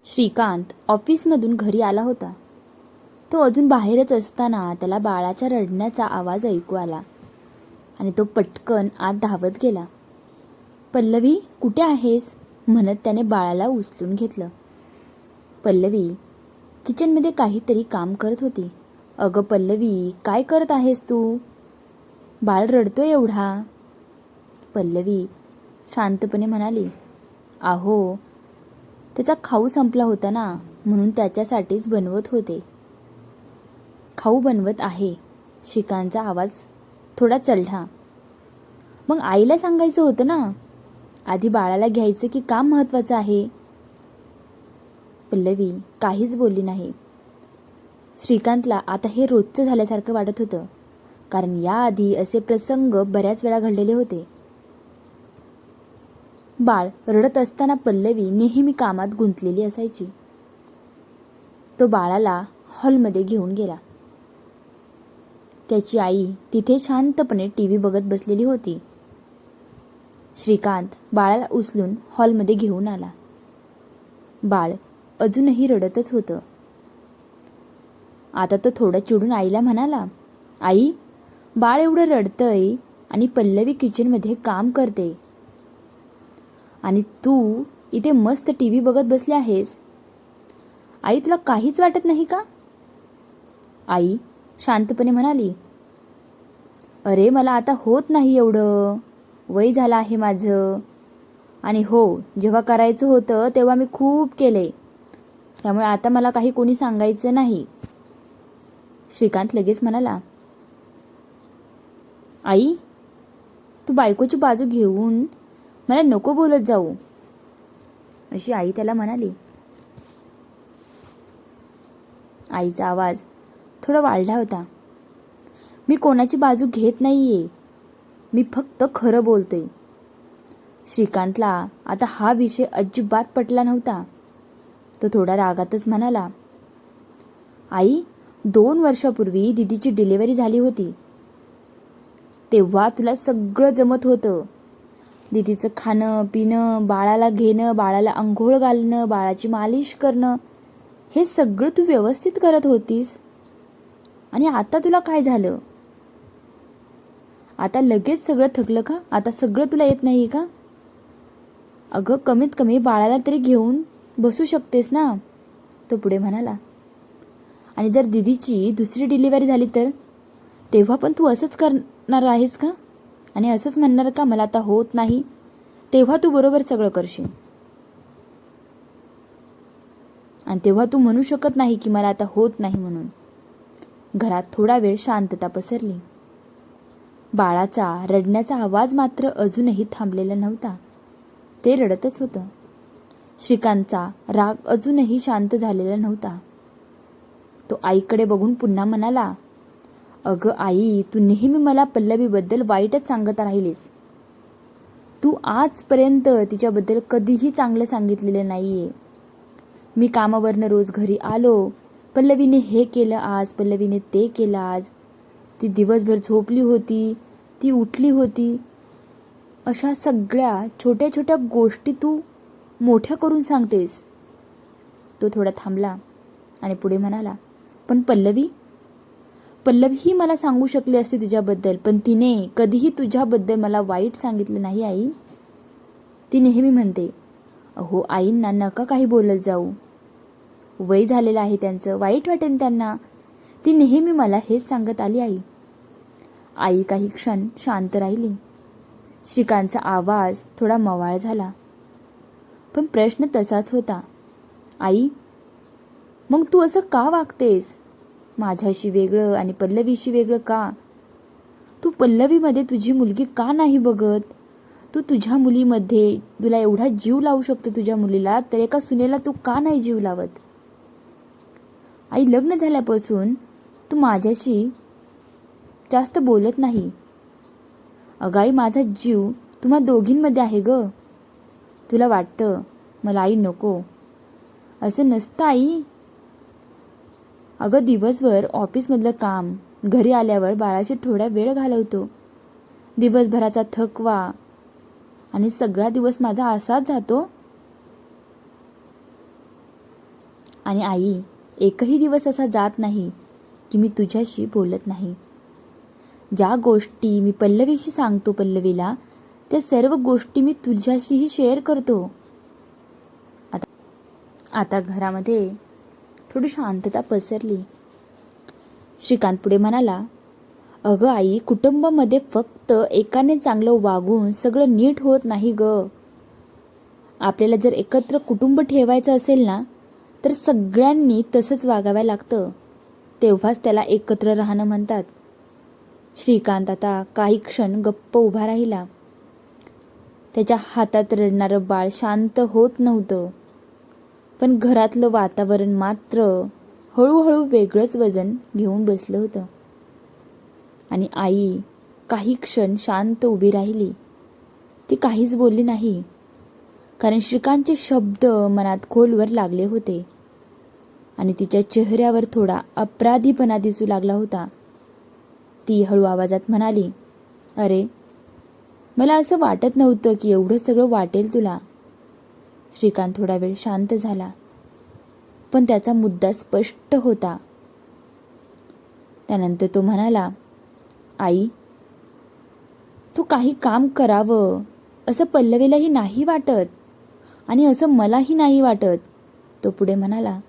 श्रीकांत ऑफिसमधून घरी आला होता. तो अजून बाहेरच असताना त्याला बाळाच्या रडण्याचा आवाज ऐकू आला आणि तो पटकन आत धावत गेला. पल्लवी, कुठे आहेस? म्हणत त्याने बाळाला उचलून घेतलं. पल्लवी किचनमध्ये काहीतरी काम करत होती. अगं पल्लवी, काय करत आहेस तू? बाळ रडतोय एवढा. पल्लवी शांतपणे म्हणाली, अहो, त्याचा खाऊ संपला होता ना, म्हणून त्याच्यासाठीच बनवत होते. खाऊ बनवत आहे. श्रीकांतचा आवाज थोडा चढला. मग आईला सांगायचं होतं ना, आधी बाळाला घ्यायचं की काम महत्वाचं आहे? पल्लवी काहीच बोलली नाही. श्रीकांतला आता हे रोजचं झाल्यासारखं वाटत होतं, कारण याआधी असे प्रसंग बऱ्याच वेळा घडलेले होते. बाळ रडत असताना पल्लवी नेहमी कामात गुंतलेली असायची. तो बाळाला हॉलमध्ये घेऊन गेला. त्याची आई तिथे शांतपणे टीव्ही बघत बसलेली होती. श्रीकांत बाळाला उचलून हॉलमध्ये घेऊन आला. बाळ अजूनही रडतच होतं. आता तो थोडा चिडून आईला म्हणाला, आई, बाळ एवढं रडतंय आणि पल्लवी किचनमध्ये काम करते आणि तू इथे मस्त टीव्ही बघत बसली आहेस. आई, तुला काहीच वाटत नाही का? आई शांतपणे म्हणाली, अरे मला आता होत नाही एवढं, वय झालं आहे माझं, आणि हो, जेव्हा करायचं होतं तेव्हा मी खूप केले, त्यामुळे आता मला काही कोणी सांगायचं नाही. श्रीकांत लगेच म्हणाला, आई, तू बायकोची बाजू घेऊन मला नको बोलत जाऊ, अशी आई त्याला म्हणाली. आईचा आवाज थोडा वाढला होता. मी कोणाची बाजू घेत नाहीये, मी फक्त खरं बोलतोय. श्रीकांतला आता हा विषय अजिबात पटला नव्हता. तो थोडा रागातच म्हणाला, आई, 2 वर्षापूर्वी दीदीची डिलिव्हरी झाली होती. तेव्हा तुला सगळं जमत होतं. दीदीचं खाणं पिणं, बाळाला घेणं, बाळाला अंघोळ घालणं, बाळाची मालिश करणं, हे सगळं तू व्यवस्थित करत होतीस. आणि आता तुला काय झालं? आता लगेच सगळं थकलं का? आता सगळं तुला येत नाही का? अगं, कमीत कमी बाळाला तरी घेऊन बसू शकतेस ना, तो पुढे म्हणाला. आणि जर दीदीची दुसरी डिलिव्हरी झाली तर तेव्हा पण तू असंच करणार आहेस का? आणि असंच म्हणणार का, मला आता होत नाही? तेव्हा तू बरोबर सगळं करशील, आणि तेव्हा तू म्हणू शकत नाही की मला आता होत नाही म्हणून. घरात थोडा वेळ शांतता पसरली. बाळाचा रडण्याचा आवाज मात्र अजूनही थांबलेला नव्हता. ते रडतच होतं. श्रीकांतचा राग अजूनही शांत झालेला नव्हता. तो आईकडे बघून पुन्हा म्हणाला, अगं आई, तू नेहमी मला पल्लवीबद्दल वाईटच सांगत राहिलीस. तू आजपर्यंत तिच्याबद्दल कधीही चांगलं सांगितलेलं नाहीये. मी कामावरनं रोज घरी आलो, पल्लवीने हे केलं आज, पल्लवीने ते केलं आज, ती दिवसभर झोपली होती, ती उठली होती, अशा सगळ्या छोट्या छोट्या गोष्टी तू मोठ्या करून सांगतेस. तो थोडा थांबला आणि पुढे म्हणाला, पण पल्लवी ही मला सांगू शकली असती तुझ्याबद्दल, पण तिने कधीही तुझ्याबद्दल मला वाईट सांगितलं नाही. आई, ती नेहमी म्हणते, अहो आईंना नका काही बोलत जाऊ, वय झालेलं आहे त्यांचं, वाईट वाटेल त्यांना. ती नेहमी मला हेच सांगत आली. आई काही क्षण शांत राहिली. श्रीकांतचा आवाज थोडा मवाळ झाला, पण प्रश्न तसाच होता. आई, मग तू असं का वागतेस? माझ्याशी वेगळं आणि पल्लवीशी वेगळं का? तू पल्लवीमध्ये तुझी मुलगी का नाही बघत? तू तुझ्या मुलीमध्ये तुला एवढा जीव लावू शकते तुझ्या मुलीला, तर एका सुनेला तू का नाही जीव लावत? आई, लग्न झाल्यापासून तू माझ्याशी जास्त बोलत नाही. अगं आई, माझा जीव तुम्हा दोघींमध्ये आहे ग. तुला वाटतं मला आई नको, असं नसतं आई. अगं, दिवसभर ऑफिसमधलं काम, घरी आल्यावर बाळाशी थोडा वेळ घालवतो, दिवसभराचा थकवा, आणि सगळा दिवस माझा असाच जातो. आणि आई, एकही दिवस असा जात नाही की मी तुझ्याशी बोलत नाही. ज्या गोष्टी मी पल्लवीशी सांगतो पल्लवीला, त्या सर्व गोष्टी मी तुझ्याशीही शेअर करतो. आता घरामध्ये थोडी शांतता पसरली. श्रीकांत पुढे म्हणाला, अगं आई, कुटुंबामध्ये फक्त एकाने चांगलं वागून सगळं नीट होत नाही ग. आपल्याला जर एकत्र कुटुंब ठेवायचं असेल ना, तर सगळ्यांनी तसंच वागावं लागतं. तेव्हाच त्याला एकत्र राहणं म्हणतात. श्रीकांत आता काही क्षण गप्प उभा राहिला. त्याच्या हातात रडणारं बाळ शांत होत नव्हतं, पण घरातलं वातावरण मात्र हळूहळू वेगळंच वजन घेऊन बसलं होतं. आणि आई काही क्षण शांत उभी राहिली. ती काहीच बोलली नाही, कारण श्रीकांतचे शब्द मनात खोलवर लागले होते आणि तिच्या चेहऱ्यावर थोडा अपराधीपणा दिसू लागला होता. ती हळू आवाजात म्हणाली, अरे, मला असं वाटत नव्हतं की एवढं सगळं वाटेल तुला. श्रीकांत थोडा वेळ शांत झाला, पण त्याचा मुद्दा स्पष्ट होता. त्यानंतर तो म्हणाला, आई, तू काही काम करावं असं पल्लवीलाही नाही वाटत आणि असं मलाही नाही वाटत. तो पुढे म्हणाला,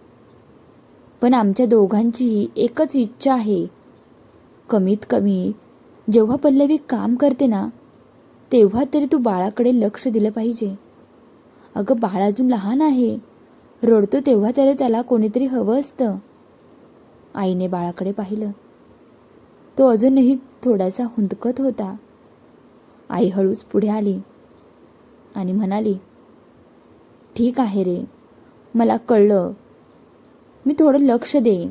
पण आमच्या दोघांचीही एकच इच्छा आहे. कमीत कमी जेव्हा पल्लवी काम करते ना, तेव्हा तरी तू बाळाकडे लक्ष दिलं पाहिजे. अगं, बाळ अजून लहान आहे, रडतो तेव्हा तरी त्याला कोणीतरी हवं असतं. आईने बाळाकडे पाहिलं. तो अजूनही थोडासा हुंदकत होता. आई हळूच पुढे आली आणि म्हणाली, ठीक आहे रे, मला कळलं, मी थोडं लक्ष देईन.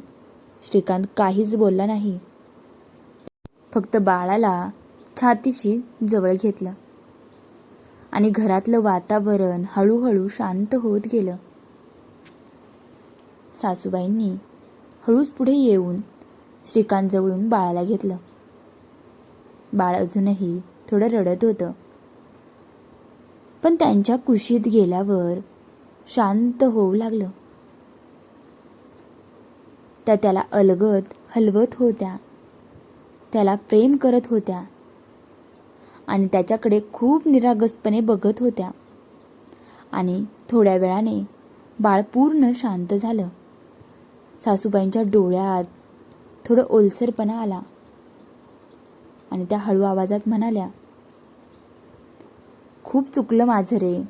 श्रीकांत काहीच बोलला नाही, फक्त बाळाला छातीशी जवळ घेतलं आणि घरातलं वातावरण हळूहळू शांत होत गेलं. सासूबाईंनी हळूच पुढे येऊन श्रीकांत जवळून बाळाला घेतलं. बाळ अजूनही थोडं रडत होतं, पण त्यांच्या कुशीत गेल्यावर शांत होऊ लागलं. त्या त्याला अलगद हलवत होत्या, त्याला प्रेम करत होत्या आणि त्याच्याकडे खूप निरागसपणे बघत होत्या. आणि थोड्या वेळाने बाळ पूर्ण शांत झालं. सासूबाईंच्या डोळ्यात थोडं ओलसरपणा आला आणि त्या हळू आवाजात म्हणाल्या, खूप चुकलं माझं रे,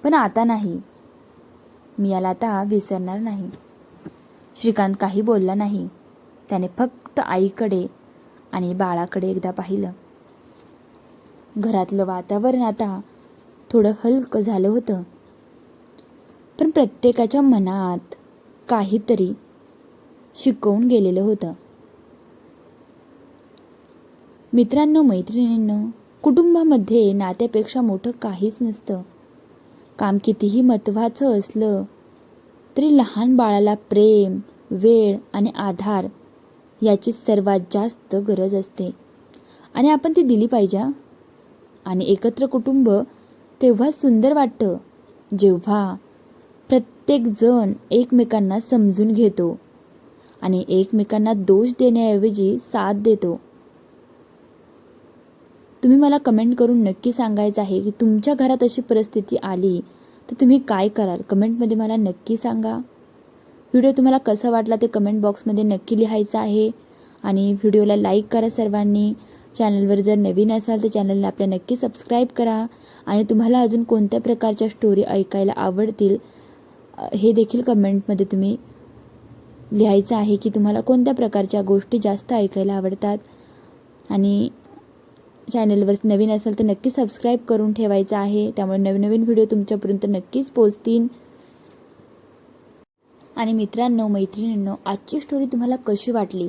पण आता नाही, मी याला आता विसरणार नाही. श्रीकांत काही बोलला नाही. त्याने फक्त आईकडे आणि बाळाकडे एकदा पाहिलं. घरातलं वातावरण आता थोडं हलकं झालं होतं, पण प्रत्येकाच्या मनात काहीतरी शिकवून गेलेलं होतं. मित्रांनो, मैत्रिणींनो, कुटुंबामध्ये नात्यापेक्षा मोठं काहीच नसतं. काम कितीही महत्त्वाचं असलं तरी लहान बाळाला प्रेम, वेळ आणि आधार याची सर्वात जास्त गरज असते आणि आपण ती दिली पाहिजे. आणि एकत्र कुटुंब तेव्हा सुंदर वाटतं जेव्हा प्रत्येक जण एकमेकांना समजून घेतो आणि एकमेकांना दोष देण्याऐवजी साथ देतो. तुम्ही मला कमेंट करून नक्की सांगायचं आहे की तुमच्या घरात अशी परिस्थिती आली तर तुम्ही काय कराल. कमेंटमध्ये मला नक्की सांगा. व्हिडिओ तुम्हाला कसा वाटला ते कमेंट बॉक्समध्ये नक्की लिहायचं आहे. आणि व्हिडिओला लाईक करा सर्वांनी. चॅनलवर जर नवीन असाल तर चॅनलला आपल्या नक्की सबस्क्राईब करा. आणि तुम्हाला अजून कोणत्या प्रकारच्या स्टोरी ऐकायला आवडतील हे देखील कमेंटमध्ये तुम्ही लिहायचं आहे की तुम्हाला कोणत्या प्रकारच्या गोष्टी जास्त ऐकायला आवडतात. आणि चॅनलवर नवीन असाल तर नक्की सबस्क्राईब करून ठेवायचं आहे, त्यामुळे नवीन व्हिडिओ तुमच्यापर्यंत नक्कीच पोहोचतील. आणि मित्रांनो, मैत्रिणींनो, आजची स्टोरी तुम्हाला कशी वाटली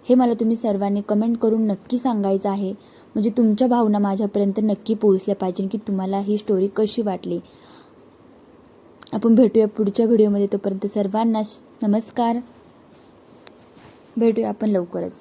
हे मला तुम्ही सर्वांनी कमेंट करून नक्की सांगायचं आहे. म्हणजे तुमच्या भावना माझ्यापर्यंत नक्की पोहोचल्या पाहिजे की तुम्हाला ही स्टोरी कशी वाटली. आपण भेटूया पुढच्या व्हिडिओमध्ये. तोपर्यंत सर्वांना नमस्कार. भेटूया आपण लवकरच.